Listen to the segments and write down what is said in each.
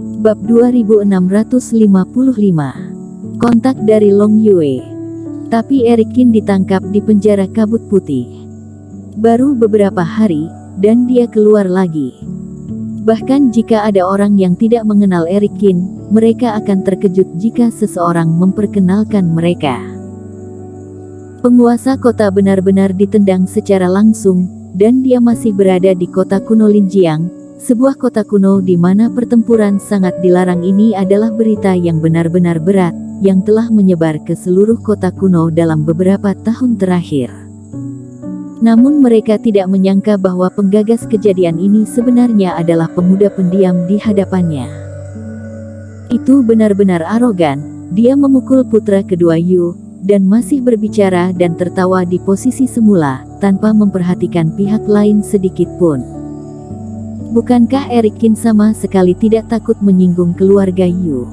Bab 2655. Kontak dari Long Yue. Tapi Erikin ditangkap di penjara kabut putih. Baru beberapa hari, dan dia keluar lagi. Bahkan jika ada orang yang tidak mengenal Erikin, mereka akan terkejut jika seseorang memperkenalkan mereka. Penguasa kota benar-benar ditendang secara langsung, dan dia masih berada di kota kuno Linjiang, sebuah kota kuno di mana pertempuran sangat dilarang. Ini adalah berita yang benar-benar berat, yang telah menyebar ke seluruh kota kuno dalam beberapa tahun terakhir. Namun mereka tidak menyangka bahwa penggagas kejadian ini sebenarnya adalah pemuda pendiam di hadapannya. Itu benar-benar arogan, dia memukul putra kedua Yu, dan masih berbicara dan tertawa di posisi semula, tanpa memperhatikan pihak lain sedikit pun. Bukankah Erikin sama sekali tidak takut menyinggung keluarga Yu?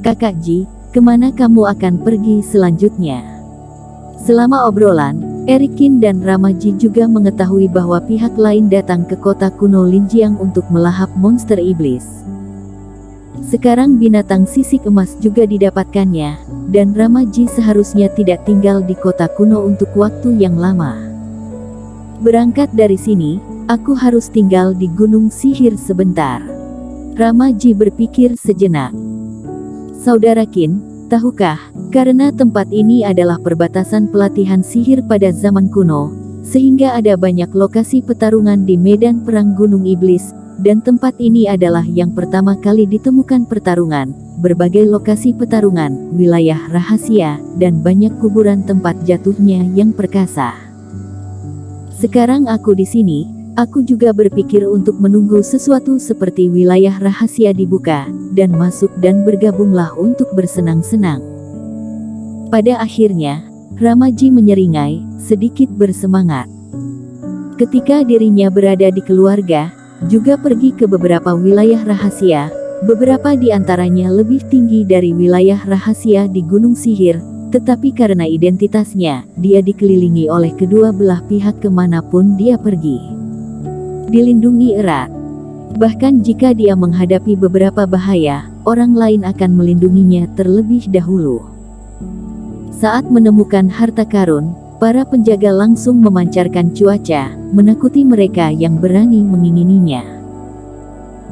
Kakak Ji, kemana kamu akan pergi selanjutnya? Selama obrolan, Erikin dan Ramaji juga mengetahui bahwa pihak lain datang ke kota kuno Linjiang untuk melahap monster iblis. Sekarang binatang sisik emas juga didapatkannya, dan Ramaji seharusnya tidak tinggal di kota kuno untuk waktu yang lama. Berangkat dari sini, aku harus tinggal di Gunung Sihir sebentar. Ramaji berpikir sejenak. Saudara Qin, tahukah, karena tempat ini adalah perbatasan pelatihan sihir pada zaman kuno, sehingga ada banyak lokasi pertarungan di medan perang Gunung Iblis, dan tempat ini adalah yang pertama kali ditemukan pertarungan, berbagai lokasi pertarungan, wilayah rahasia, dan banyak kuburan tempat jatuhnya yang perkasa. Sekarang aku di sini, aku juga berpikir untuk menunggu sesuatu seperti wilayah rahasia dibuka, dan masuk dan bergabunglah untuk bersenang-senang. Pada akhirnya, Ramaji menyeringai, sedikit bersemangat. Ketika dirinya berada di keluarga, juga pergi ke beberapa wilayah rahasia, beberapa di antaranya lebih tinggi dari wilayah rahasia di Gunung Sihir, tetapi karena identitasnya, dia dikelilingi oleh kedua belah pihak kemanapun dia pergi. Dilindungi erat. Bahkan jika dia menghadapi beberapa bahaya, orang lain akan melindunginya terlebih dahulu. Saat menemukan harta karun, para penjaga langsung memancarkan cuaca, menakuti mereka yang berani mengingininya.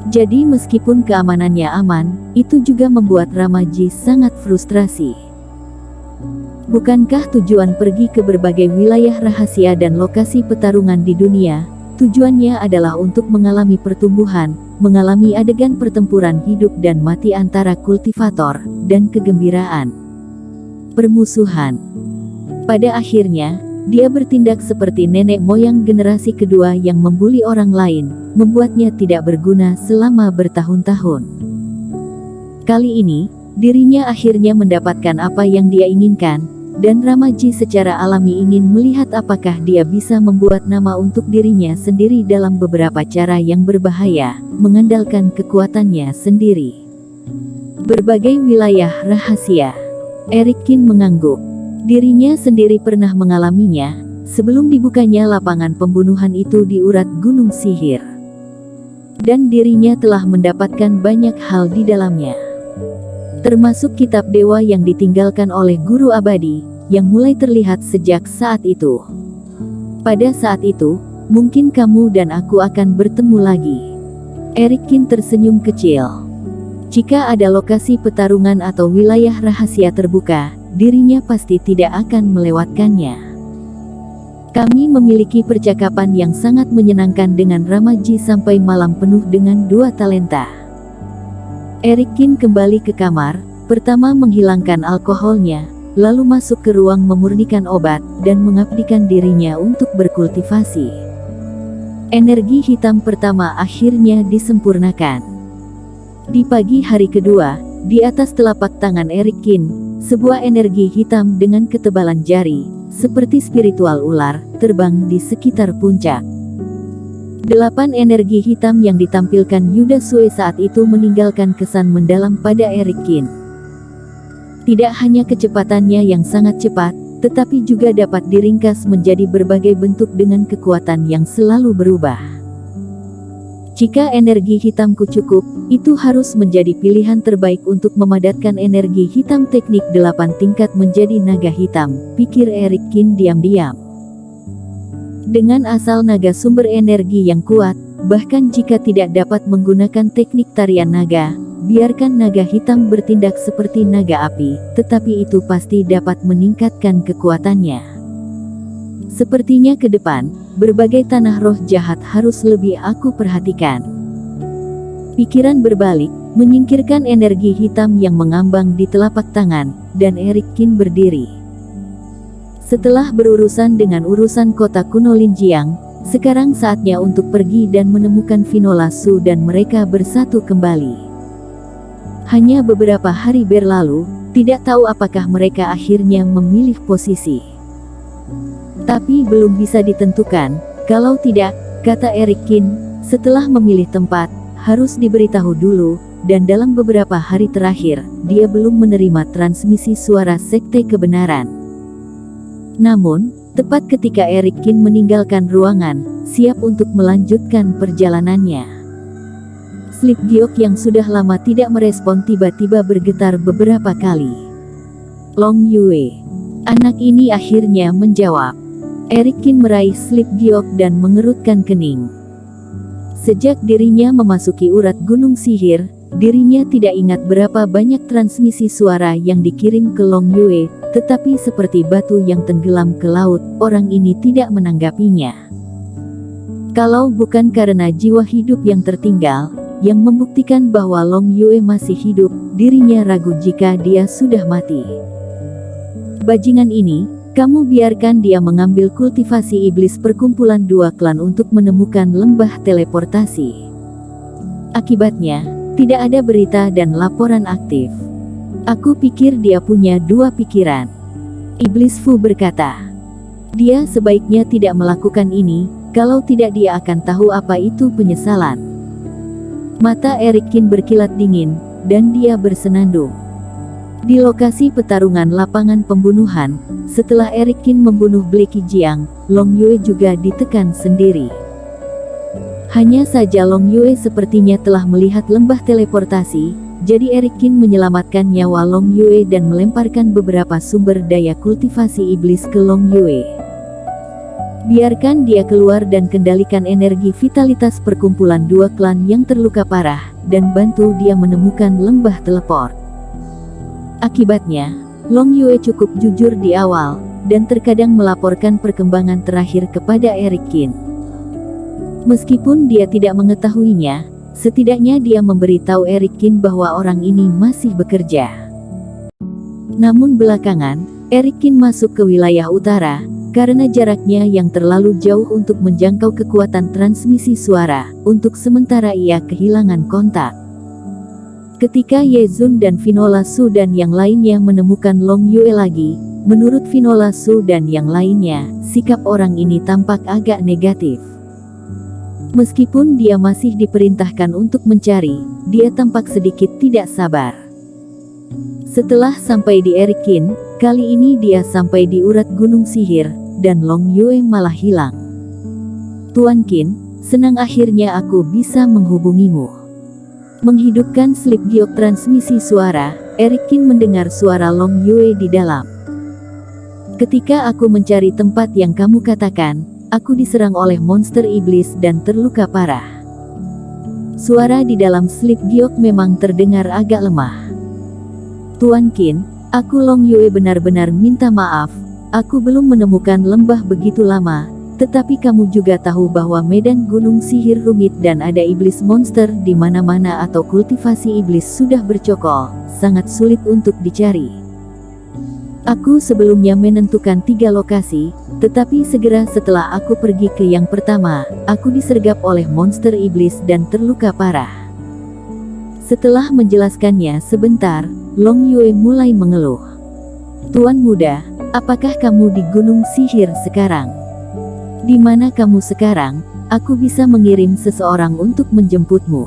Jadi meskipun keamanannya aman, itu juga membuat Ramaji sangat frustrasi. Bukankah tujuan pergi ke berbagai wilayah rahasia dan lokasi pertarungan di dunia, tujuannya adalah untuk mengalami pertumbuhan, mengalami adegan pertempuran hidup dan mati antara kultivator, dan kegembiraan. Permusuhan. Pada akhirnya, dia bertindak seperti nenek moyang generasi kedua yang membuli orang lain, membuatnya tidak berguna selama bertahun-tahun. Kali ini, dirinya akhirnya mendapatkan apa yang dia inginkan, dan Ramaji secara alami ingin melihat apakah dia bisa membuat nama untuk dirinya sendiri dalam beberapa cara yang berbahaya, mengandalkan kekuatannya sendiri. Berbagai wilayah rahasia. Erikin mengangguk. Dirinya sendiri pernah mengalaminya, sebelum dibukanya lapangan pembunuhan itu di urat Gunung Sihir. Dan dirinya telah mendapatkan banyak hal di dalamnya. Termasuk kitab dewa yang ditinggalkan oleh guru abadi, yang mulai terlihat sejak saat itu. Pada saat itu, mungkin kamu dan aku akan bertemu lagi. Erikin tersenyum kecil. Jika ada lokasi pertarungan atau wilayah rahasia terbuka, dirinya pasti tidak akan melewatkannya. Kami memiliki percakapan yang sangat menyenangkan dengan Ramaji sampai malam penuh dengan 2 talenta. Erikin kembali ke kamar, pertama menghilangkan alkoholnya, lalu masuk ke ruang memurnikan obat, dan mengabdikan dirinya untuk berkultivasi. Energi hitam pertama akhirnya disempurnakan. Di pagi hari kedua, di atas telapak tangan Erikin, sebuah energi hitam dengan ketebalan jari, seperti spiritual ular, terbang di sekitar puncak. 8 energi hitam yang ditampilkan Yuda Sue saat itu meninggalkan kesan mendalam pada Erikin. Tidak hanya kecepatannya yang sangat cepat, tetapi juga dapat diringkas menjadi berbagai bentuk dengan kekuatan yang selalu berubah. Jika energi hitamku cukup, itu harus menjadi pilihan terbaik untuk memadatkan energi hitam teknik 8 tingkat menjadi naga hitam, pikir Eric Kin diam-diam. Dengan asal naga sumber energi yang kuat, bahkan jika tidak dapat menggunakan teknik tarian naga, biarkan naga hitam bertindak seperti naga api, tetapi itu pasti dapat meningkatkan kekuatannya. Sepertinya ke depan, berbagai tanah roh jahat harus lebih aku perhatikan. Pikiran berbalik, menyingkirkan energi hitam yang mengambang di telapak tangan, dan Eric Kin berdiri. Setelah berurusan dengan urusan kota kuno Linjiang, sekarang saatnya untuk pergi dan menemukan Vinola Su dan mereka bersatu kembali. Hanya beberapa hari berlalu, tidak tahu apakah mereka akhirnya memilih posisi. Tapi belum bisa ditentukan, kalau tidak, kata Eric Kin, setelah memilih tempat, harus diberitahu dulu, dan dalam beberapa hari terakhir, dia belum menerima transmisi suara Sekte Kebenaran. Namun, tepat ketika Eric Kin meninggalkan ruangan, siap untuk melanjutkan perjalanannya, Slip Giok yang sudah lama tidak merespon tiba-tiba bergetar beberapa kali. Long Yue. Anak ini akhirnya menjawab. Eric Kin meraih Slip Giok dan mengerutkan kening. Sejak dirinya memasuki urat gunung sihir, dirinya tidak ingat berapa banyak transmisi suara yang dikirim ke Long Yue, tetapi seperti batu yang tenggelam ke laut, orang ini tidak menanggapinya. Kalau bukan karena jiwa hidup yang tertinggal, yang membuktikan bahwa Long Yue masih hidup, dirinya ragu jika dia sudah mati. Bajingan ini, kamu biarkan dia mengambil kultivasi iblis perkumpulan dua klan untuk menemukan lembah teleportasi. Akibatnya, tidak ada berita dan laporan aktif. Aku pikir dia punya dua pikiran. Iblis Fu berkata. Dia sebaiknya tidak melakukan ini, kalau tidak dia akan tahu apa itu penyesalan. Mata Eric Kin berkilat dingin, dan dia bersenandung. Di lokasi pertarungan lapangan pembunuhan, setelah Eric Kin membunuh Blacky Jiang, Long Yue juga ditekan sendiri. Hanya saja Long Yue sepertinya telah melihat lembah teleportasi, jadi Eric Kin menyelamatkan nyawa Long Yue dan melemparkan beberapa sumber daya kultivasi iblis ke Long Yue. Biarkan dia keluar dan kendalikan energi vitalitas perkumpulan dua klan yang terluka parah, dan bantu dia menemukan lembah teleport. Akibatnya, Long Yue cukup jujur di awal, dan terkadang melaporkan perkembangan terakhir kepada Eric Kin. Meskipun dia tidak mengetahuinya, setidaknya dia memberitahu Eric Kin bahwa orang ini masih bekerja. Namun belakangan, Eric Kin masuk ke wilayah utara, karena jaraknya yang terlalu jauh untuk menjangkau kekuatan transmisi suara, untuk sementara ia kehilangan kontak. Ketika Ye Zun dan Vinola Su dan yang lainnya menemukan Long Yue lagi, menurut Vinola Su dan yang lainnya, sikap orang ini tampak agak negatif. Meskipun dia masih diperintahkan untuk mencari, dia tampak sedikit tidak sabar. Setelah sampai di Eric Kin, kali ini dia sampai di urat gunung sihir, dan Long Yue malah hilang. Tuan Qin, senang akhirnya aku bisa menghubungimu. Menghidupkan Slip Giok transmisi suara, Eric Kin mendengar suara Long Yue di dalam. Ketika aku mencari tempat yang kamu katakan, aku diserang oleh monster iblis dan terluka parah. Suara di dalam Slip Giok memang terdengar agak lemah. Tuan Qin, aku Long Yue benar-benar minta maaf, aku belum menemukan lembah begitu lama. Tetapi kamu juga tahu bahwa medan gunung sihir rumit dan ada iblis monster di mana-mana atau kultivasi iblis sudah bercokol, sangat sulit untuk dicari. Aku sebelumnya menentukan 3 lokasi, tetapi segera setelah aku pergi ke yang pertama, aku disergap oleh monster iblis dan terluka parah. Setelah menjelaskannya sebentar, Long Yue mulai mengeluh. Tuan muda, apakah kamu di gunung sihir sekarang? Di mana kamu sekarang? Aku bisa mengirim seseorang untuk menjemputmu.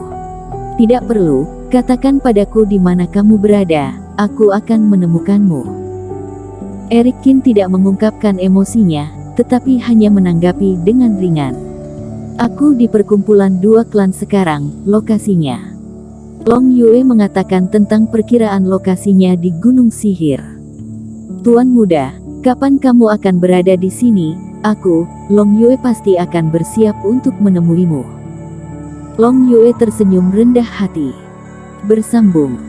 Tidak perlu, katakan padaku di mana kamu berada, aku akan menemukanmu. Eric Kin tidak mengungkapkan emosinya, tetapi hanya menanggapi dengan ringan. Aku di perkumpulan dua klan sekarang, lokasinya. Long Yue mengatakan tentang perkiraan lokasinya di Gunung Sihir. Tuan muda, kapan kamu akan berada di sini? Aku, Long Yue pasti akan bersiap untuk menemuimu. Long Yue tersenyum rendah hati. Bersambung.